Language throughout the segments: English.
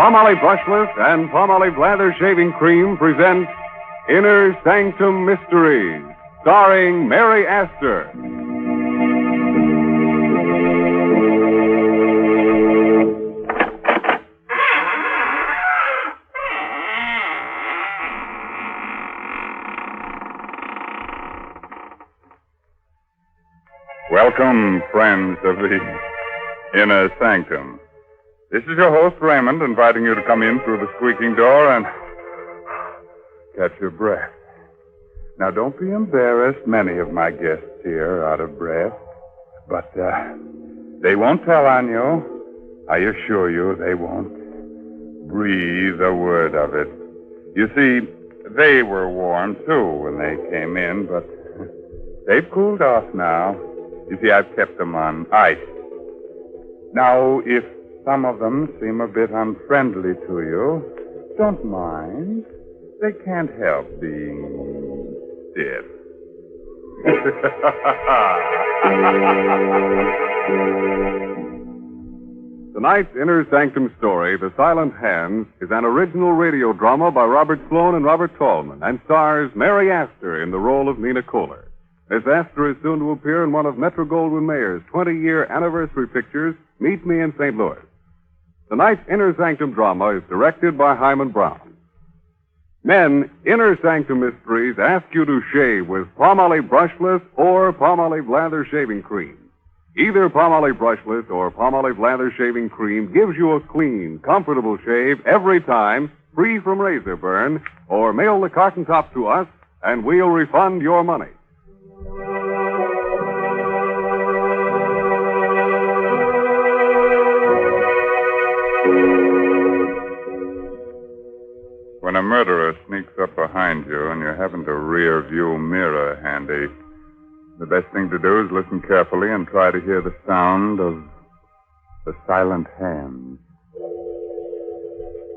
Palmolive Brushless and Palmolive Lather Shaving Cream present Inner Sanctum Mysteries, starring Mary Astor. Welcome, friends of the Inner Sanctum. This is your host, Raymond, inviting you to come in through the squeaking door and catch your breath. Now, don't be embarrassed. Many of my guests here are out of breath. But they won't tell on you. I assure you they won't breathe a word of it. You see, they were warm, too, when they came in, but they've cooled off now. You see, I've kept them on ice. Now, if some of them seem a bit unfriendly to you, don't mind. They can't help being stiff. Tonight's Inner Sanctum story, The Silent Hands, is an original radio drama by Robert Sloan and Robert Tallman and stars Mary Astor in the role of Nina Kohler. Miss Astor is soon to appear in one of Metro-Goldwyn-Mayer's 20-year anniversary pictures, Meet Me in St. Louis. Tonight's Inner Sanctum drama is directed by Hyman Brown. Men, Inner Sanctum Mysteries ask you to shave with Palmolive Brushless or Palmolive Lather Shaving Cream. Either Palmolive Brushless or Palmolive Lather Shaving Cream gives you a clean, comfortable shave every time, free from razor burn, or mail the carton top to us, and we'll refund your money. When a murderer sneaks up behind you and you haven't a rear view mirror handy, the best thing to do is listen carefully and try to hear the sound of the silent hands.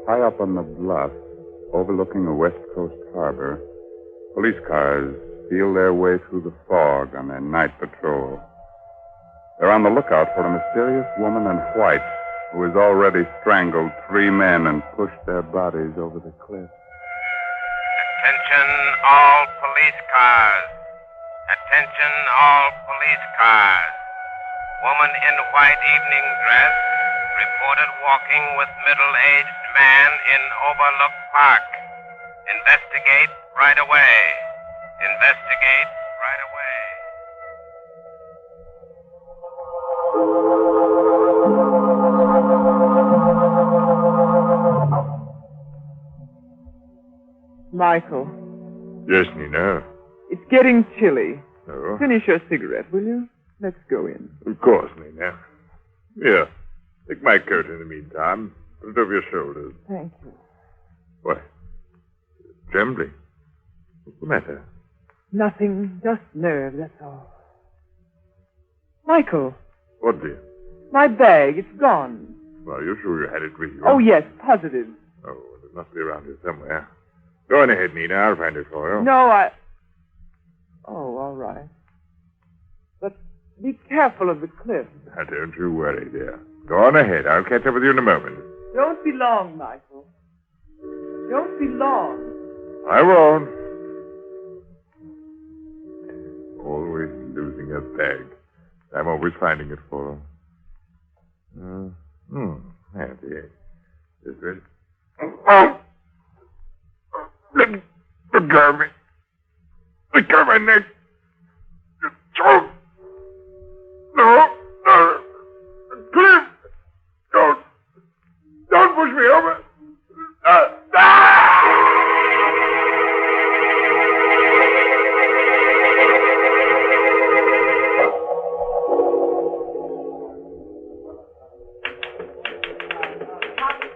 High up on the bluff, overlooking a West Coast harbor, police cars feel their way through the fog on their night patrol. They're on the lookout for a mysterious woman in white who has already strangled 3 men and pushed their bodies over the cliff. Attention all police cars. Attention all police cars. Woman in white evening dress reported walking with middle-aged man in Overlook Park. Investigate right away. Investigate right away. Michael, Yes, Nina. it's getting chilly. Oh, Finish your cigarette, will you? Let's go in. of course, Nina. Here, take my coat in the meantime. Put it over your shoulders. Thank you. What? Trembling? What's the matter? Nothing, just nerves, that's all. Michael, What, dear? my bag, it's gone. Well, you sure you had it with you? Oh, yes, positive. Oh, well, it must be around here somewhere. Go on ahead, Nina. I'll find it for you. No, Oh, all right. But be careful of the cliff. Now, don't you worry, dear. Go on ahead. I'll catch up with you in a moment. Don't be long, Michael. Don't be long. I won't. Always losing a bag. I'm always finding it for her. There it is. Is it? Oh! Let go of me. Let go of my neck. Throat. No. Cliff. Don't push me over.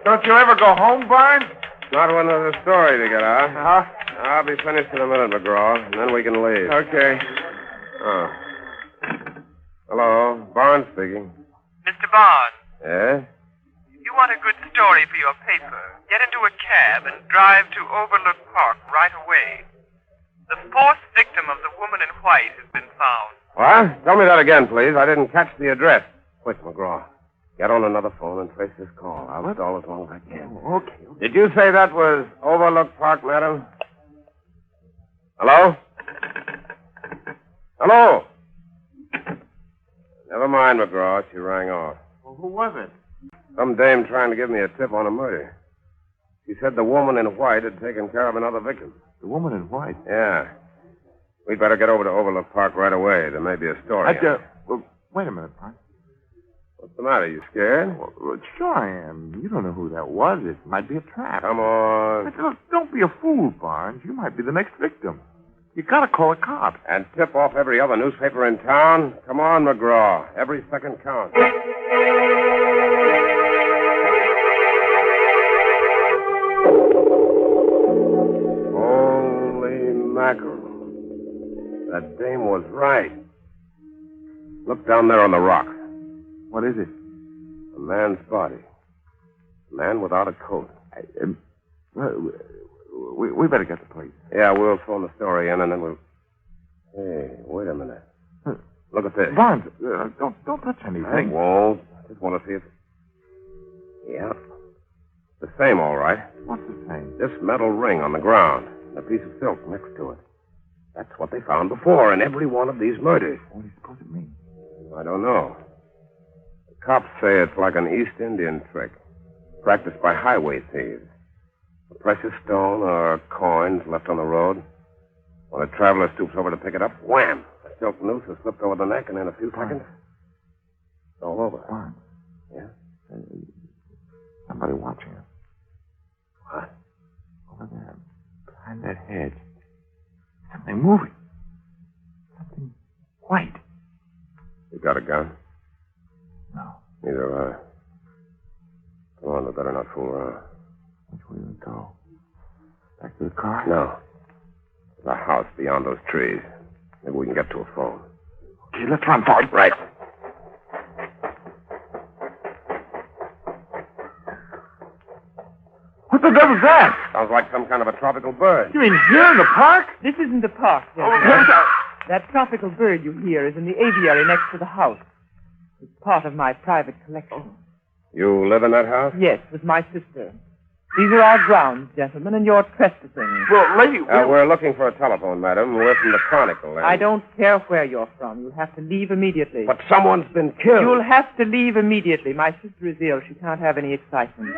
Don't you ever go home, Barnes? Not when there's a story to get out. I'll be finished in a minute, McGraw, and then we can leave. Okay. Oh. Hello, Barnes speaking. Mr. Barnes, Yeah? you want a good story for your paper. Get into a cab and drive to Overlook Park right away. The 4th victim of the woman in white has been found. What? Tell me that again, please. I didn't catch the address. Quick, McGraw. Get on another phone and trace this call. I'll stall as long as I can. Oh, okay. Did you say that was Overlook Park, madam? Hello? Hello? Never mind, McGraw. She rang off. Well, who was it? Some dame trying to give me a tip on a murder. She said the woman in white had taken care of another victim. The woman in white. Yeah. We'd better get over to Overlook Park right away. There may be a story. Well, wait a minute, Park. What's the matter? You scared? Well, sure I am. You don't know who that was. It might be a trap. Come on. Look, don't be a fool, Barnes. You might be the next victim. You gotta call a cop. And tip off every other newspaper in town? Come on, McGraw. Every second counts. Holy mackerel. That dame was right. Look down there on the rock. What is it? A man's body. A man without a coat. We better get the police. Yeah, we'll phone the story in and then we'll... Hey, wait a minute. Look at this. Barnes, don't touch anything. I won't. I just want to see if... Yeah. The same, all right. What's the same? This metal ring on the ground. And a piece of silk next to it. That's what they found before in every one of these murders. What do you suppose it means? I don't know. The cops say it's like an East Indian trick. Practiced by highway thieves. A precious stone or coins left on the road. When a traveler stoops over to pick it up, wham! A silk noose is slipped over the neck, and in a few seconds, it's all over. Barnes. Yeah? Somebody watching us. What? Over there. Behind that hedge. Something moving. Something white. You got a gun? No. Neither have I. Come on, we better not fool around. Which way do we go? Back to the car? No. There's a house beyond those trees. Maybe we can get to a phone. Okay, let's run for it. Right. What the devil's that? Sounds like some kind of a tropical bird. You mean here in the park? This isn't the park, gentlemen. Oh, That tropical bird you hear is in the aviary next to the house. It's part of my private collection. You live in that house? Yes, with my sister. These are our grounds, gentlemen, and you're trespassing. well, lady, We're looking for a telephone, madam. We're from the Chronicle. I don't care where you're from. You'll have to leave immediately. But someone's been killed. You'll have to leave immediately. My sister is ill. She can't have any excitement.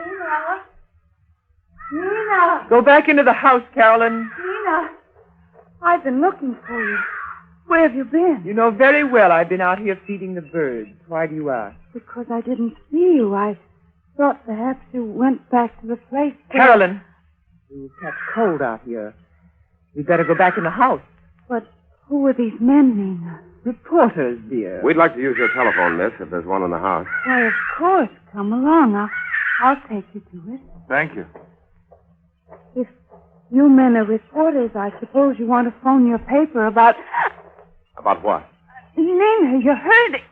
Nina! Go back into the house, Carolyn. Nina! I've been looking for you. Where have you been? You know very well I've been out here feeding the birds. Why do you ask? Because I didn't see you. I thought perhaps you went back to the place where... Carolyn! You'll catch cold out here. We'd better go back in the house. But who are these men, Nina? Reporters, dear. We'd like to use your telephone, miss, if there's one in the house. Why, of course. Come along. I'll take you to it. Thank you. If you men are reporters, I suppose you want to phone your paper about... About what? Nina, you're hurting.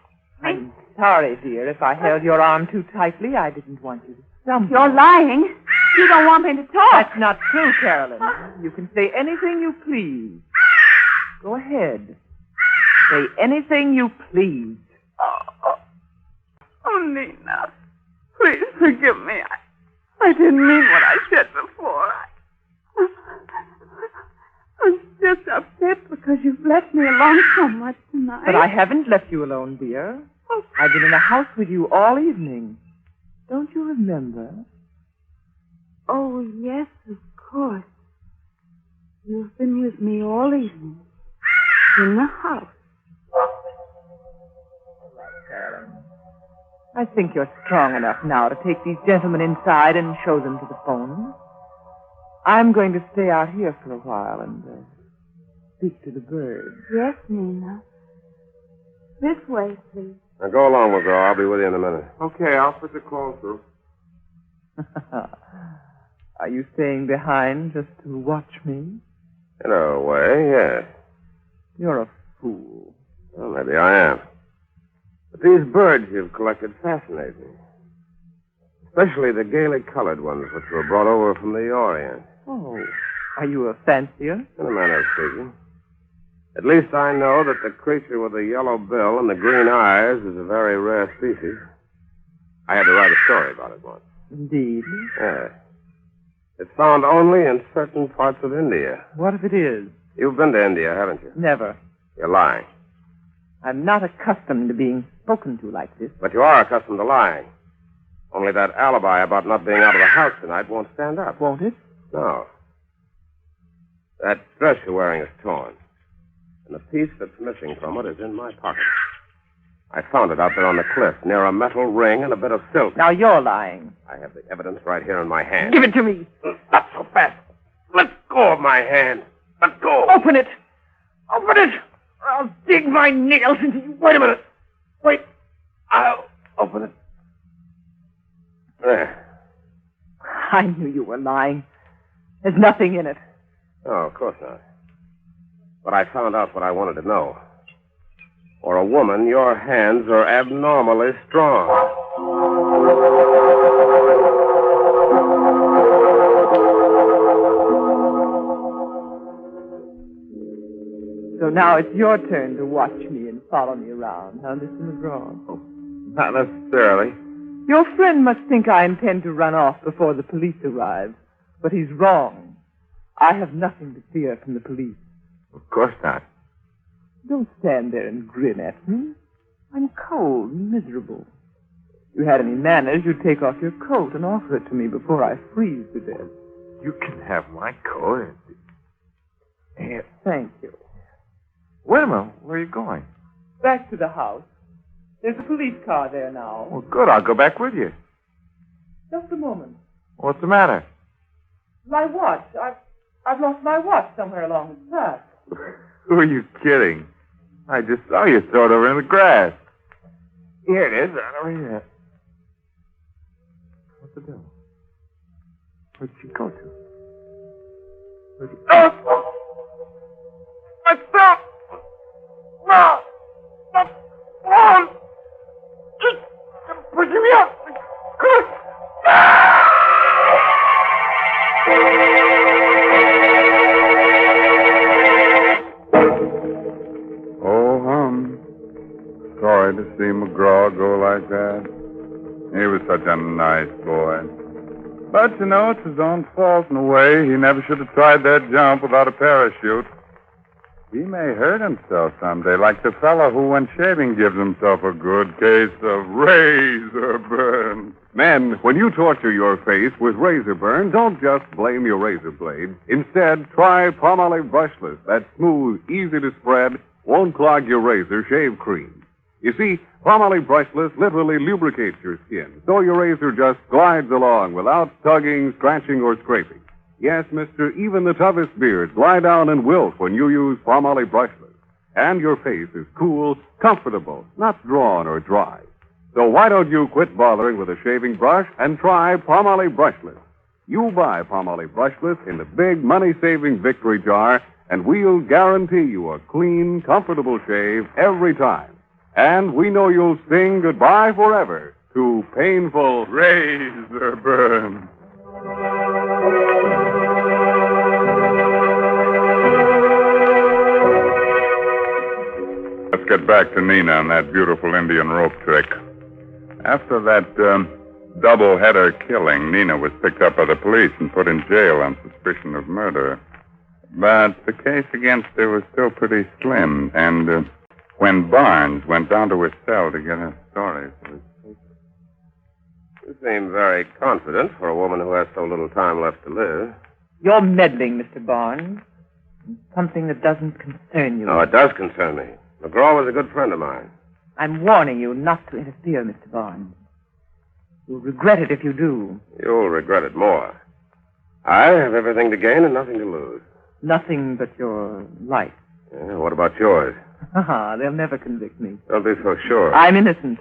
I'm sorry, dear. If I held your arm too tightly, I didn't want you to stumble. You're lying. You don't want me to talk. That's not true, Carolyn. You can say anything you please. Go ahead. Say anything you please. Oh, Nina. Please forgive me. I didn't mean what I said before. I'm just upset because you've left me alone so much tonight. But I haven't left you alone, dear. I've been in the house with you all evening. Don't you remember? Oh, yes, of course. You've been with me all evening. In the house. I think you're strong enough now to take these gentlemen inside and show them to the phone. I'm going to stay out here for a while and speak to the birds. Yes, Nina. This way, please. Now go along, McGraw. I'll be with you in a minute. Okay, I'll put the call through. Are you staying behind just to watch me? In a way, yes. You're a fool. Well, maybe I am. But these birds you've collected fascinate me. Especially the gaily colored ones which were brought over from the Orient. Oh, are you a fancier? In a manner of speaking. At least I know that the creature with the yellow bill and the green eyes is a very rare species. I had to write a story about it once. Indeed. Yeah. It's found only in certain parts of India. What if it is? You've been to India, haven't you? Never. You're lying. I'm not accustomed to being spoken to like this. But you are accustomed to lying. Only that alibi about not being out of the house tonight won't stand up. Won't it? No. That dress you're wearing is torn. And the piece that's missing from it is in my pocket. I found it out there on the cliff, near a metal ring and a bit of silk. Now you're lying. I have the evidence right here in my hand. Give it to me. Not so fast. Let go of my hand. Let go. Open it. Open it. I'll dig my nails into you. Wait a minute. Wait. I'll open it. There. I knew you were lying. There's nothing in it. No, of course not. But I found out what I wanted to know. For a woman, your hands are abnormally strong. So now it's your turn to watch me and follow me around, huh, Mr. McGraw? Not necessarily. Your friend must think I intend to run off before the police arrive. But he's wrong. I have nothing to fear from the police. Of course not. Don't stand there and grin at me. I'm cold and miserable. If you had any manners, you'd take off your coat and offer it to me before I freeze to death. You can have my coat. Here. Thank you. Wait a minute. Where are you going? Back to the house. There's a police car there now. Well, good. I'll go back with you. Just a moment. What's the matter? My watch. I've lost my watch somewhere along the path. Who are you kidding? I just saw you throw it over in the grass. Here it is, right over here. What's the devil? Where'd she go to? Where'd she... Oh! Myself! No! Not on! Just pushing me up! Sorry to see McGraw go like that. He was such a nice boy. But, you know, it's his own fault in a way. He never should have tried that jump without a parachute. He may hurt himself someday, like the fellow who, when shaving, gives himself a good case of razor burn. Men, when you torture your face with razor burn, don't just blame your razor blade. Instead, try Palmolive Brushless. That smooth, easy to spread, won't clog your razor shave cream. You see, Palmolive Brushless literally lubricates your skin, so your razor just glides along without tugging, scratching, or scraping. Yes, mister, even the toughest beards glide down and wilt when you use Palmolive Brushless. And your face is cool, comfortable, not drawn or dry. So why don't you quit bothering with a shaving brush and try Palmolive Brushless? You buy Palmolive Brushless in the big money-saving Victory jar, and we'll guarantee you a clean, comfortable shave every time. And we know you'll sing goodbye forever to painful Razor burn. Let's get back to Nina and that beautiful Indian rope trick. After that double-header killing, Nina was picked up by the police and put in jail on suspicion of murder. But the case against her was still pretty slim, and when Barnes went down to his cell to get her story for his paper. You seem very confident for a woman who has so little time left to live. You're meddling, Mr. Barnes. Something that doesn't concern you. No, it does concern me. McGraw was a good friend of mine. I'm warning you not to interfere, Mr. Barnes. You'll regret it if you do. You'll regret it more. I have everything to gain and nothing to lose. Nothing but your life. Yeah, what about yours? They'll never convict me. Don't be so sure. I'm innocent.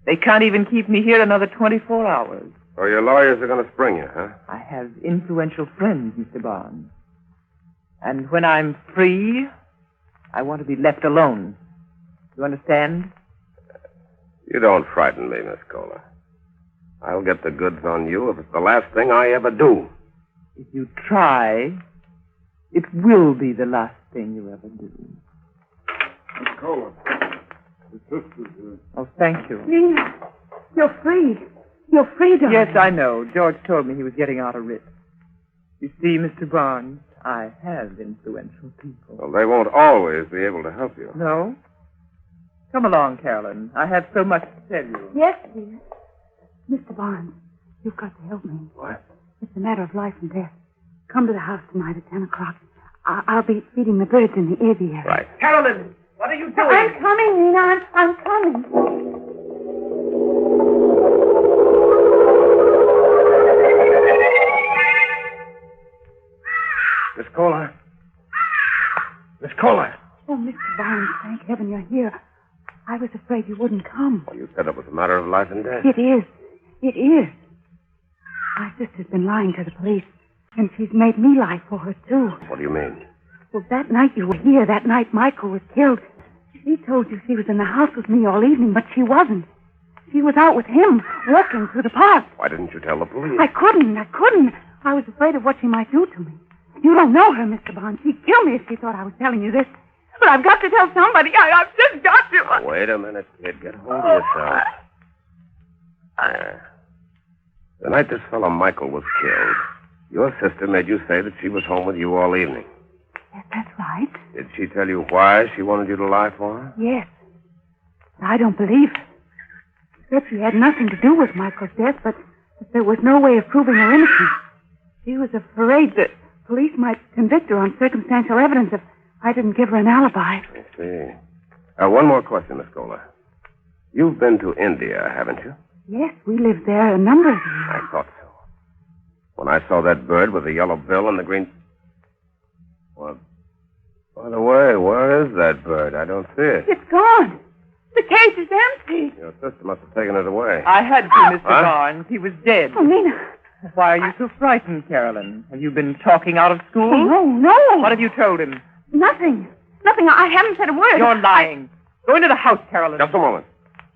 They can't even keep me here another 24 hours. So your lawyers are going to spring you, huh? I have influential friends, Mr. Barnes. And when I'm free, I want to be left alone. You understand? You don't frighten me, Miss Kohler. I'll get the goods on you if it's the last thing I ever do. If you try, it will be the last thing you ever do. Miss Kohler, the sister's here. Oh, thank you. Nina. You're free. You're free, darling. Yes, I know. George told me he was getting out a writ. You see, Mr. Barnes, I have influential people. Well, they won't always be able to help you. No? Come along, Carolyn. I have so much to tell you. Yes, dear. Mr. Barnes, you've got to help me. What? It's a matter of life and death. Come to the house tonight at 10 o'clock. I'll be feeding the birds in the aviary. Right. Carolyn, what are you doing? I'm coming, Nina. I'm coming. Miss Kohler. Miss Kohler. Oh, Mr. Barnes, thank heaven you're here. I was afraid you wouldn't come. Well, you said it was a matter of life and death. It is. It is. My sister's been lying to the police, and she's made me lie for her, too. What do you mean? Well, that night you were here, that night Michael was killed, she told you she was in the house with me all evening, but she wasn't. She was out with him, walking through the park. Why didn't you tell the police? I couldn't. I was afraid of what she might do to me. You don't know her, Mr. Barnes. She'd kill me if she thought I was telling you this. But I've got to tell somebody. I've just got to. Oh, wait a minute, kid. Get hold of yourself. There. The night this fellow Michael was killed, your sister made you say that she was home with you all evening. Yes, that's right. Did she tell you why she wanted you to lie for her? Yes. I don't believe her. She said she had nothing to do with Michael's death, but there was no way of proving her innocence. She was afraid that police might convict her on circumstantial evidence if I didn't give her an alibi. I see. One more question, Miss Kohler. You've been to India, haven't you? Yes, we lived there a number of years. I thought so. When I saw that bird with the yellow bill and the green... Well, by the way, where is that bird? I don't see it. It's gone. The cage is empty. Your sister must have taken it away. I had to, Mr. Barnes. He was dead. Oh, Nina. Why are you so frightened, Carolyn? Have you been talking out of school? Oh, no. What have you told him? Nothing. Nothing. I haven't said a word. You're lying. Go into the house, Carolyn. Just a moment.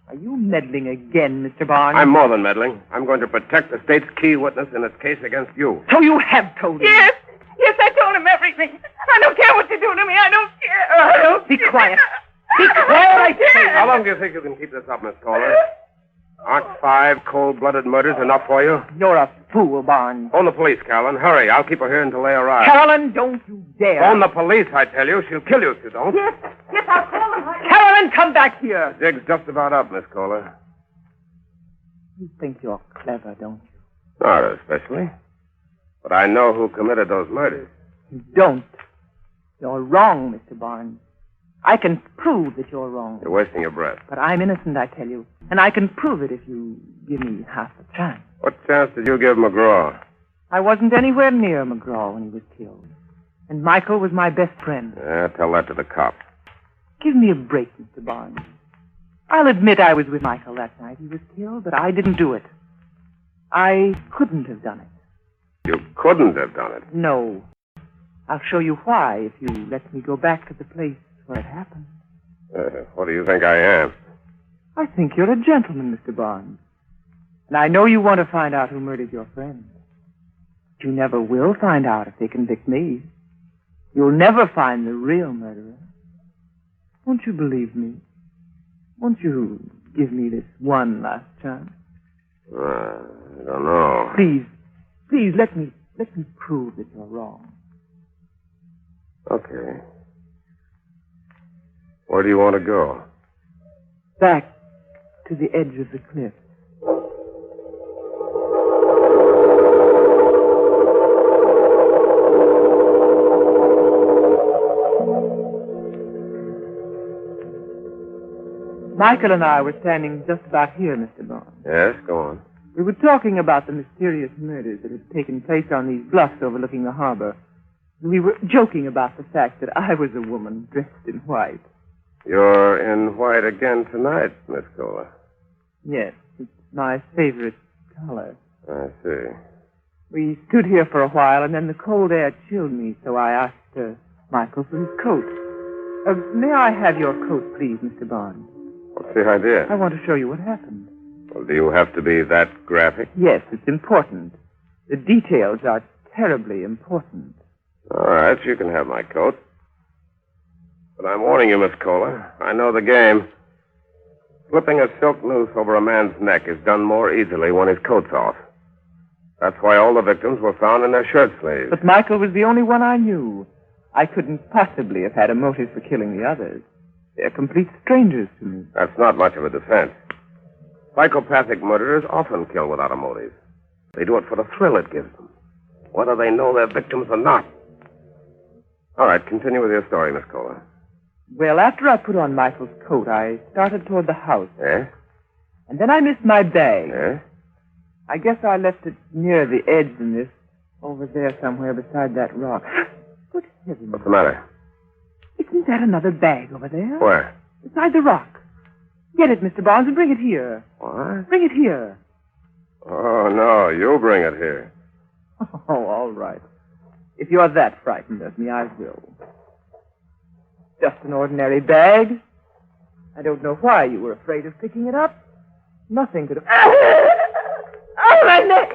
Are you meddling again, Mr. Barnes? I'm more than meddling. I'm going to protect the state's key witness in its case against you. So you have told him? Yes. Yes, I told him everything. I don't care what you do to me. I don't care. Be quiet. Be quiet, I say. How long do you think you can keep this up, Miss Kohler? Aren't 5 cold-blooded murders enough for you? You're a fool, Barnes. Phone the police, Carolyn. Hurry. I'll keep her here until they arrive. Carolyn, don't you dare. Phone the police, I tell you. She'll kill you if you don't. Yes, I'll call them. Carolyn, come back here. The jig's just about up, Miss Kohler. You think you're clever, don't you? Not especially. But I know who committed those murders. You don't. You're wrong, Mr. Barnes. I can prove that you're wrong. You're wasting your breath. But I'm innocent, I tell you. And I can prove it if you give me half a chance. What chance did you give McGraw? I wasn't anywhere near McGraw when he was killed. And Michael was my best friend. Yeah, tell that to the cops. Give me a break, Mr. Barnes. I'll admit I was with Michael that night he was killed, but I didn't do it. I couldn't have done it. You couldn't have done it. No. I'll show you why if you let me go back to the place where it happened. What do you think I am? I think you're a gentleman, Mr. Barnes. And I know you want to find out who murdered your friend. But you never will find out if they convict me. You'll never find the real murderer. Won't you believe me? Won't you give me this one last chance? I don't know. Please, let me prove that you're wrong. Okay. Where do you want to go? Back to the edge of the cliff. Michael and I were standing just about here, Mr. Barnes. Yes, go on. We were talking about the mysterious murders that had taken place on these bluffs overlooking the harbor. We were joking about the fact that I was a woman dressed in white. You're in white again tonight, Miss Kohler. Yes, it's my favorite color. I see. We stood here for a while, and then the cold air chilled me, so I asked Michael for his coat. May I have your coat, please, Mr. Barnes? What's the idea? I want to show you what happened. Well, do you have to be that graphic? Yes, it's important. The details are terribly important. All right, you can have my coat. But I'm warning you, Miss Kohler. I know the game. Slipping a silk noose over a man's neck is done more easily when his coat's off. That's why all the victims were found in their shirt sleeves. But Michael was the only one I knew. I couldn't possibly have had a motive for killing the others. They're complete strangers to me. That's not much of a defense. Psychopathic murderers often kill without a motive. They do it for the thrill it gives them, whether they know their victims or not. All right, continue with your story, Miss Kohler. Well, after I put on Michael's coat, I started toward the house. Eh? And then I missed my bag. Eh? I guess I left it near the edge in this, over there somewhere beside that rock. Good heavens. What's the matter? Isn't that another bag over there? Where? Beside the rock. Get it, Mr. Barnes, and bring it here. What? Bring it here. Oh, no, you bring it here. Oh, all right. If you're that frightened of me, I will. Just an ordinary bag. I don't know why you were afraid of picking it up. Nothing could have... Oh, my neck!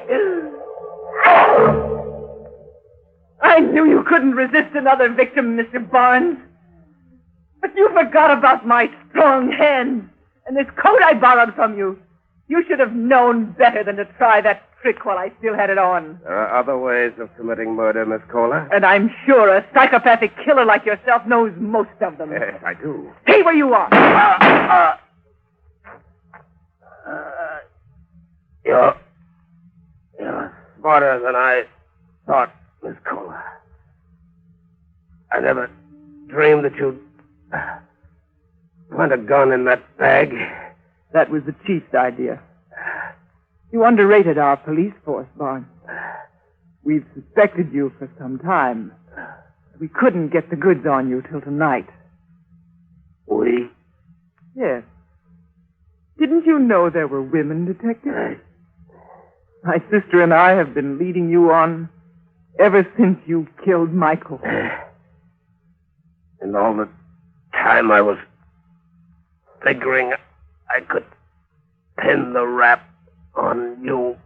I knew you couldn't resist another victim, Mr. Barnes. But you forgot about my strong hands and this coat I borrowed from you. You should have known better than to try that trick while I still had it on. There are other ways of committing murder, Miss Kohler. And I'm sure a psychopathic killer like yourself knows most of them. Yes, I do. Stay where you are. You're smarter than I thought, Miss Kohler. I never dreamed that you'd plant a gun in that bag. That was the chief's idea. You underrated our police force, Barnes. We've suspected you for some time. We couldn't get the goods on you till tonight. We? Yes. Didn't you know there were women detectives? My sister and I have been leading you on ever since you killed Michael. And all the time I was figuring I could pin the rap on you.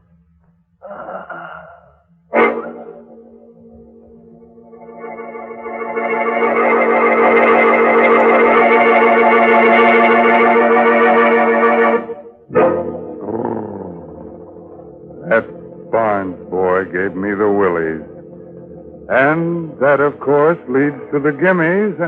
That Barnes boy gave me the willies. And that, of course, leads to the gimmies.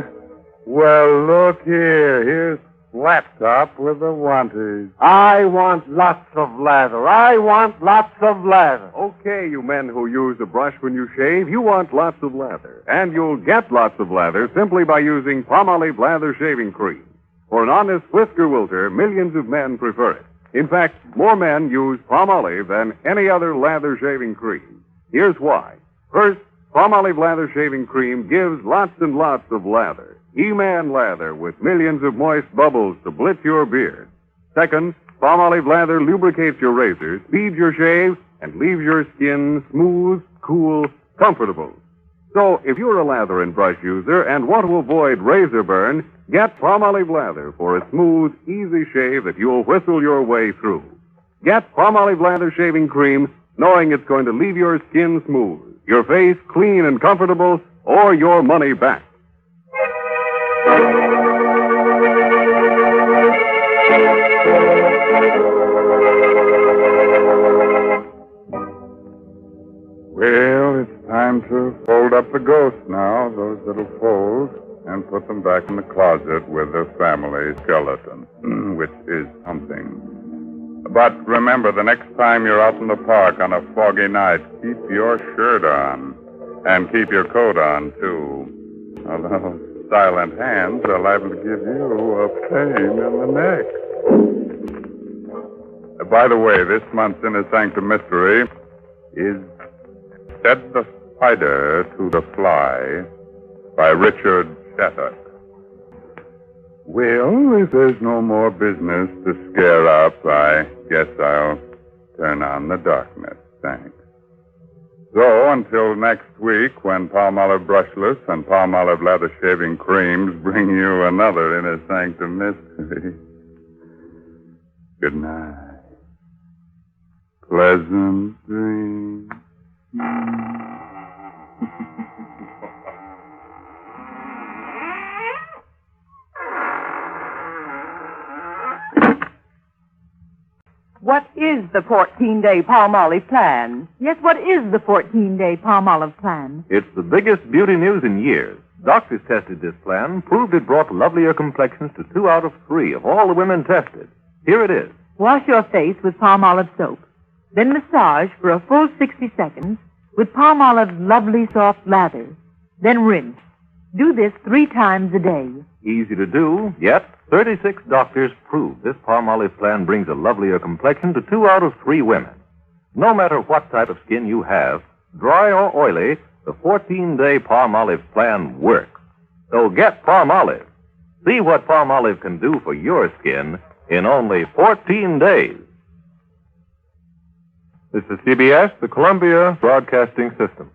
Well, look here. Here's Laptop with the wanties. I want lots of lather. I want lots of lather. Okay, you men who use a brush when you shave, you want lots of lather. And you'll get lots of lather simply by using Palmolive Lather Shaving Cream. For an honest whisker wilter, millions of men prefer it. In fact, more men use Palmolive than any other lather shaving cream. Here's why. First, Palmolive Lather Shaving Cream gives lots and lots of lather. He-Man lather with millions of moist bubbles to blitz your beard. Second, Palmolive Lather lubricates your razor, speeds your shave, and leaves your skin smooth, cool, comfortable. So, if you're a lather and brush user and want to avoid razor burn, get Palmolive Lather for a smooth, easy shave that you'll whistle your way through. Get Palmolive Lather Shaving Cream, knowing it's going to leave your skin smooth, your face clean and comfortable, or your money back. Well, it's time to fold up the ghosts now, those little folds, and put them back in the closet with the family skeleton, which is something. But remember, the next time you're out in the park on a foggy night, keep your shirt on. And keep your coat on, too. Although silent hands are liable to give you a pain in the neck. By the way, this month's Inner Sanctum mystery is Said the Spider to the Fly by Richard Shattuck. Well, if there's no more business to scare up, I guess I'll turn on the darkness. Thanks. So, until next week, when Palmolive Brushless and Palmolive Lather Shaving Creams bring you another Inner Sanctum mystery. Good night. Pleasant dreams. What is the 14-day Palmolive plan? Yes, what is the 14-day Palmolive plan? It's the biggest beauty news in years. Doctors tested this plan, proved it brought lovelier complexions to 2 out of 3 of all the women tested. Here it is. Wash your face with Palmolive soap. Then massage for a full 60 seconds with Palmolive's lovely soft lather. Then rinse. Do this 3 times a day. Easy to do, yet 36 doctors prove this Palmolive plan brings a lovelier complexion to 2 out of 3 women. No matter what type of skin you have, dry or oily, the 14-day Palmolive plan works. So get Palmolive. See what Palmolive can do for your skin in only 14 days. This is CBS, the Columbia Broadcasting System.